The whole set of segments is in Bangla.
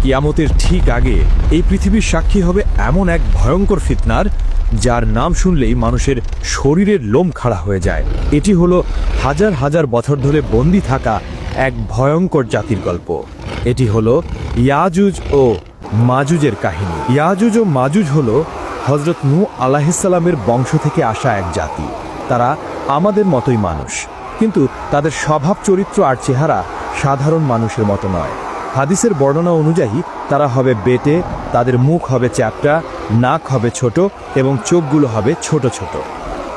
কিয়ামতের ঠিক আগে এই পৃথিবীর সাক্ষী হবে এমন এক ভয়ঙ্কর ফিতনার, যার নাম শুনলেই মানুষের শরীরের লোম খাড়া হয়ে যায়। এটি হলো হাজার হাজার বছর ধরে বন্দী থাকা এক ভয়ঙ্কর জাতির গল্প। এটি হলো ইয়াজুজ ও মাজুজের কাহিনী। ইয়াজুজ ও মাজুজ হলো হযরত নূহ আলাইহিসসালামের বংশ থেকে আসা এক জাতি। তারা আমাদের মতোই মানুষ, কিন্তু তাদের স্বভাব চরিত্র আর চেহারা সাধারণ মানুষের মতো নয়। হাদিসের বর্ণনা অনুযায়ী তারা হবে বেটে, তাদের মুখ হবে চ্যাপ্টা, নাক হবে ছোট এবং চোখগুলো হবে ছোট ছোট।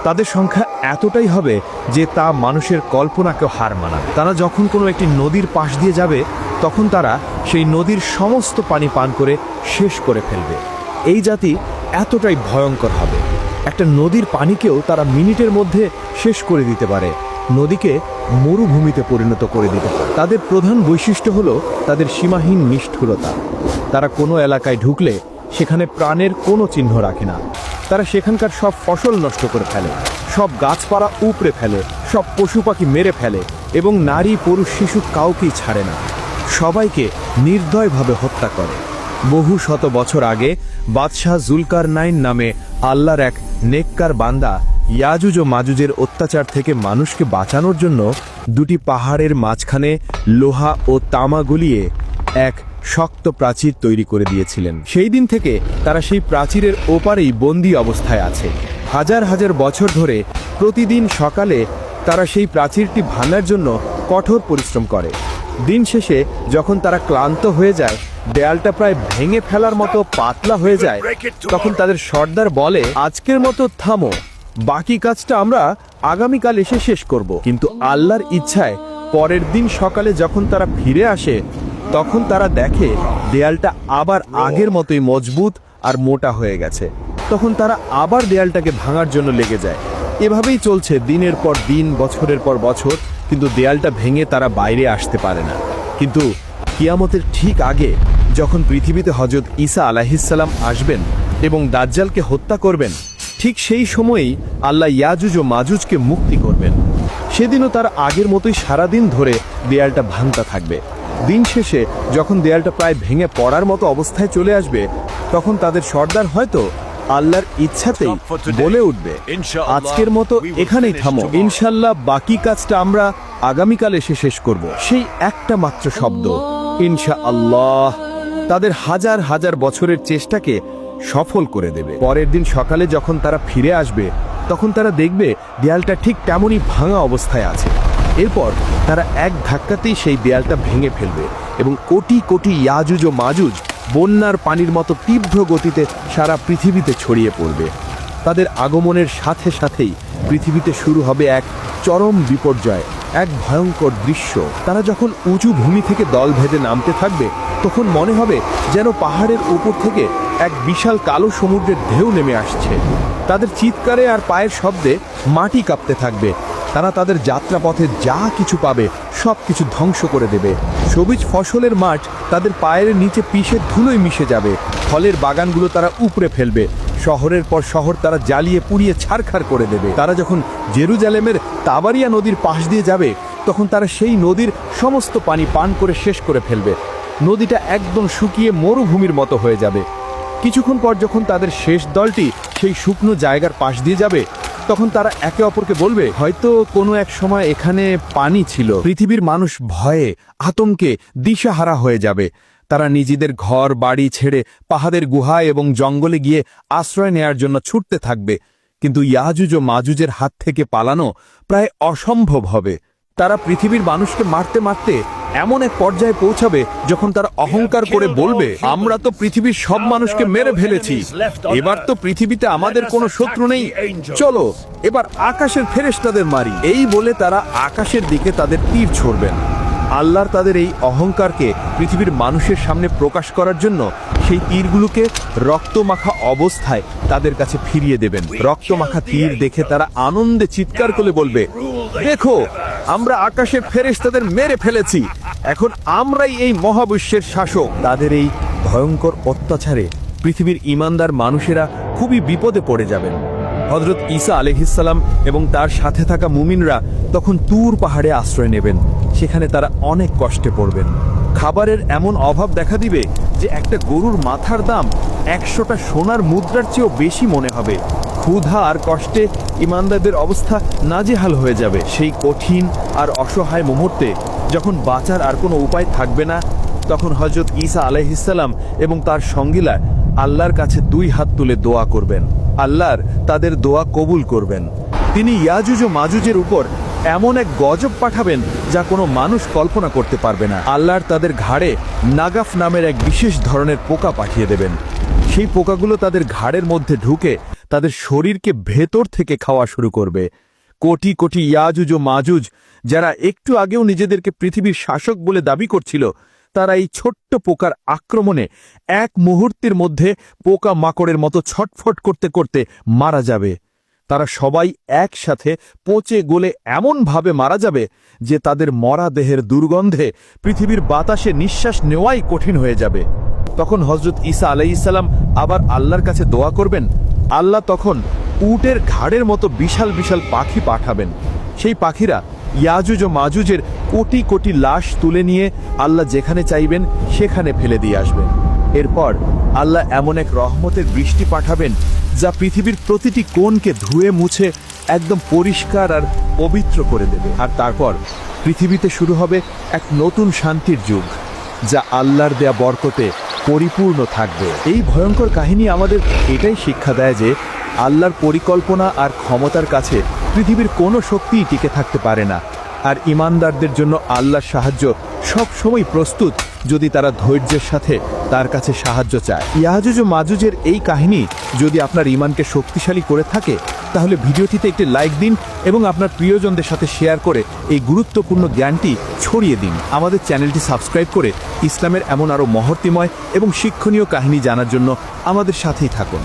তাদের সংখ্যা এতটাই হবে যে তা মানুষের কল্পনাকেও হার মানায়। তারা যখন কোনো একটি নদীর পাশ দিয়ে যাবে, তখন তারা সেই নদীর সমস্ত পানি পান করে শেষ করে ফেলবে। এই জাতি এতটাই ভয়ঙ্কর হবে, একটা নদীর পানিকেও তারা মিনিটের মধ্যে শেষ করে দিতে পারে, নদীকে মরুভূমিতে পরিণত করে দিতে পারে। তাদের প্রধান বৈশিষ্ট্য হলো তাদের সীমাহীন নিষ্ঠুরতা। তারা কোনো এলাকায় ঢুকলে সেখানে প্রাণের কোনো চিহ্ন রাখে না। তারা সেখানকার সব ফসল নষ্ট করে ফেলে, সব গাছপালা উপড়ে ফেলে, সব পশু পাখি মেরে ফেলে এবং নারী পুরুষ শিশু কাউকেই ছাড়ে না। সবাইকে নির্দয়ভাবে হত্যা করে। বহু শত বছর আগে বাদশাহ জুলকারনাইন নামে আল্লাহর এক নেককার বান্দা ইয়াজুজ ও মাজুজের অত্যাচার থেকে মানুষকে বাঁচানোর জন্য দুটি পাহাড়ের মাঝখানে লোহা ও তামা গলিয়ে এক শক্ত প্রাচীর তৈরি করে দিয়েছিলেন। সেই দিন থেকে তারা সেই প্রাচীরের ওপারেই বন্দী অবস্থায় আছে। হাজার হাজার বছর ধরে প্রতিদিন সকালে তারা সেই প্রাচীরটি ভাঙার জন্য কঠোর পরিশ্রম করে। দিন শেষে যখন তারা ক্লান্ত হয়ে যায়, দেয়ালটা প্রায় ভেঙে ফেলার মতো পাতলা হয়ে যায়, তখন তাদের সর্দার বলে, আজকের মতো থামো, বাকি কাজটা আমরা আগামীকাল এসে শেষ করব। কিন্তু আল্লাহর ইচ্ছায় পরের দিন সকালে যখন তারা ফিরে আসে, তখন তারা দেখে দেয়ালটা আবার আগের মতোই মজবুত আর মোটা হয়ে গেছে। তখন তারা আবার দেয়ালটাকে ভাঙার জন্য লেগে যায়। এভাবেই চলছে দিনের পর দিন, বছরের পর বছর, কিন্তু দেয়ালটা ভেঙে তারা বাইরে আসতে পারে না। কিন্তু কিয়ামতের ঠিক আগে যখন পৃথিবীতে হযরত ঈসা আলাইহিসসালাম আসবেন এবং দাজ্জালকে হত্যা করবেন, ঠিক সেই সময়েই আল্লাহ ইয়াজুজ ও মাজুজকে মুক্তি করবেন। সেদিনও তার আগের মতোই সারাদিন ধরে দেয়ালটা ভাঙতে থাকবে। দিন শেষে যখন দেয়ালটা প্রায় ভেঙে পড়ার মতো অবস্থায় চলে আসবে, তখন তাদের সর্দার হয়তো আল্লাহর ইচ্ছাতেই বলে উঠবে, আজকের মতো এখানেই থামো, ইনশাল্লাহ বাকি কাজটা আমরা আগামীকাল এসে শেষ করব। সেই একটা মাত্র শব্দ ইনশাআল্লাহ তাদের হাজার হাজার বছরের চেষ্টাকে সফল করে দেবে। পরের দিন সকালে যখন তারা ফিরে আসবে, তখন তারা দেখবে দেয়ালটা ঠিক তেমনই ভাঙা অবস্থায় আছে। এরপর তারা এক ধাক্কাতেই সেই দেয়ালটা ভেঙে ফেলবে এবং কোটি কোটি ইয়াজুজ ও মাজুজ বন্যার পানির মতো তীব্র গতিতে সারা পৃথিবীতে ছড়িয়ে পড়বে। তাদের আগমনের সাথে সাথেই পৃথিবীতে শুরু হবে এক চরম বিপর্যয়, এক ভয়ঙ্কর দৃশ্য। তারা যখন উঁচু ভূমি থেকে দল ভেদে নামতে থাকবে, তখন মনে হবে যেন পাহাড়ের উপর থেকে এক বিশাল কালো সমুদ্রের ঢেউ নেমে আসছে। তাদের চিৎকারে আর পায়ের শব্দে মাটি কাঁপতে থাকবে। তারা তাদের যাত্রাপথে যা কিছু পাবে সব কিছু ধ্বংস করে দেবে। সবুজ ফসলের মাঠ তাদের পায়ের নিচে পিষে ধুলোয় মিশে যাবে। ফলের বাগানগুলো তারা উপড়ে ফেলবে। শহরের পর শহর তারা জ্বালিয়ে পুড়িয়ে ছারখার করে দেবে। তারা যখন জেরুজালেমের তাবারিয়া নদীর পাশ দিয়ে যাবে, তখন তারা সেই নদীর সমস্ত পানি পান করে শেষ করে ফেলবে। নদীটা একদম শুকিয়ে মরুভূমির মতো হয়ে যাবে। কিছুক্ষণ পর যখন তাদের শেষ দলটি সেই শুকনো জায়গার পাশ দিয়ে যাবে, তখন তারা একে অপরকে বলবে, হয়তো কোনো এক সময় এখানে পানি ছিল। পৃথিবীর মানুষ ভয়ে আতঙ্কে দিশাহারা হয়ে যাবে। তারা নিজেদের ঘর বাড়ি ছেড়ে পাহাড়ের গুহায় এবং জঙ্গলে গিয়ে আশ্রয় নেয়ার জন্য ছুটতে থাকবে। কিন্তু ইয়াজুজ ও মাজুজের হাত থেকে পালানো প্রায় অসম্ভব হবে। তারা পৃথিবীর মানুষকে মারতে মারতে এমন এক পর্যায়ে পৌঁছাবে যখন তারা অহংকার করে বলবে, আমরা তো পৃথিবীর সব মানুষকে মেরে ফেলেছি, এবার তো পৃথিবীতে আমাদের কোনো শত্রু নেই, চলো এবার আকাশের ফেরেশতাদের মারি। এই বলে তারা আকাশের দিকে তাদের তীর ছুড়বেন। আল্লাহর তাদের এই অহংকারকে পৃথিবীর মানুষের সামনে প্রকাশ করার জন্য সেই তীরগুলোকে রক্তমাখা অবস্থায় তাদের কাছে ফিরিয়ে দেবেন। রক্তমাখা তীর দেখে তারা আনন্দে চিৎকার করে বলবে, দেখো আমরা আকাশের ফেরেশতাদের মেরে ফেলেছি, এখন আমরাই এই মহাবিশ্বের শাসক। তাদের এই ভয়ঙ্কর অত্যাচারে পৃথিবীর ঈমানদার মানুষেরা খুবই বিপদে পড়ে যাবেন। হযরত ঈসা আলাইহিসসালাম এবং তার সাথে থাকা মুমিনরা তখন তুর পাহাড়ে আশ্রয় নেবেন। সেখানে তারা অনেক কষ্টে পড়বেন। খাবারের এমন অভাব দেখা দিবে যে একটা গরুর মাথার দাম 100টা সোনার মুদ্রার চেয়েও বেশি মনে হবে। ক্ষুধা আর কষ্টে ইমানদারদের অবস্থা নাজেহাল হয়ে যাবে। সেই কঠিন আর অসহায় মুহূর্তে যখন বাঁচার আর কোনো উপায় থাকবে না, তখন হযরত ঈসা আলাইহিসসালাম এবং তার সঙ্গীরা আল্লাহর কাছে 2 হাত তুলে দোয়া করবেন। আল্লাহর তাদের দোয়া কবুল করবেন। তিনি ইয়াজুজ ও মাজুজের উপর এমন এক গজব পাঠাবেন যা কোনো মানুষ কল্পনা করতে পারবে না। আল্লাহর তাদের ঘাড়ে নাগাফ নামের এক বিশেষ ধরনের পোকা পাঠিয়ে দেবেন। সেই পোকাগুলো তাদের ঘাড়ের মধ্যে ঢুকে তাদের শরীরকে ভেতর থেকে খাওয়া শুরু করবে। কোটি কোটি ইয়াজুজ ও মাজুজ, যারা একটু আগেও নিজেদেরকে পৃথিবীর শাসক বলে দাবি করছিল, তারা এই ছোট্ট পোকার আক্রমণে এক মুহূর্তের মধ্যে পোকা মাকড়ের মতো ছটফট করতে করতে মারা যাবে। তারা সবাই একসাথে পচে গলে এমনভাবে মারা যাবে যে তাদের মরা দেহের দুর্গন্ধে পৃথিবীর বাতাসে নিঃশ্বাস নেওয়াই কঠিন হয়ে যাবে। তখন হযরত ঈসা আলাইহিসসালাম আবার আল্লাহর কাছে দোয়া করবেন। আল্লাহ তখন উটের ঘাড়ের মতো বিশাল বিশাল পাখি পাঠাবেন। সেই পাখিরা ইয়াজুজ ও মাজুজের কোটি কোটি লাশ তুলে নিয়ে আল্লাহ যেখানে চাইবেন সেখানে ফেলে দিয়ে আসবেন। এরপর আল্লাহ এমন এক রহমতের বৃষ্টি পাঠাবেন যা পৃথিবীর প্রতিটি কোণকে ধুয়ে মুছে একদম পরিষ্কার আর পবিত্র করে দেবে। আর তারপর পৃথিবীতে শুরু হবে এক নতুন শান্তির যুগ, যা আল্লাহর দেয়া বরকতে পরিপূর্ণ থাকবে। এই ভয়ঙ্কর কাহিনী আমাদের এটাই শিক্ষা দেয় যে আল্লাহর পরিকল্পনা আর ক্ষমতার কাছে পৃথিবীর কোনো শক্তিই টিকে থাকতে পারে না। আর ঈমানদারদের জন্য আল্লাহর সাহায্য সব সময় প্রস্তুত, যদি তারা ধৈর্যের সাথে তার কাছে সাহায্য চায়। ইয়াজুজ ও মাজুজের এই কাহিনী যদি আপনার ঈমানকে শক্তিশালী করে থাকে, তাহলে ভিডিওটিতে একটি লাইক দিন এবং আপনার প্রিয়জনদের সাথে শেয়ার করে এই গুরুত্বপূর্ণ জ্ঞানটি ছড়িয়ে দিন। আমাদের চ্যানেলটি সাবস্ক্রাইব করে ইসলামের এমন আরও মহর্তিময় এবং শিক্ষণীয় কাহিনী জানার জন্য আমাদের সাথেই থাকুন।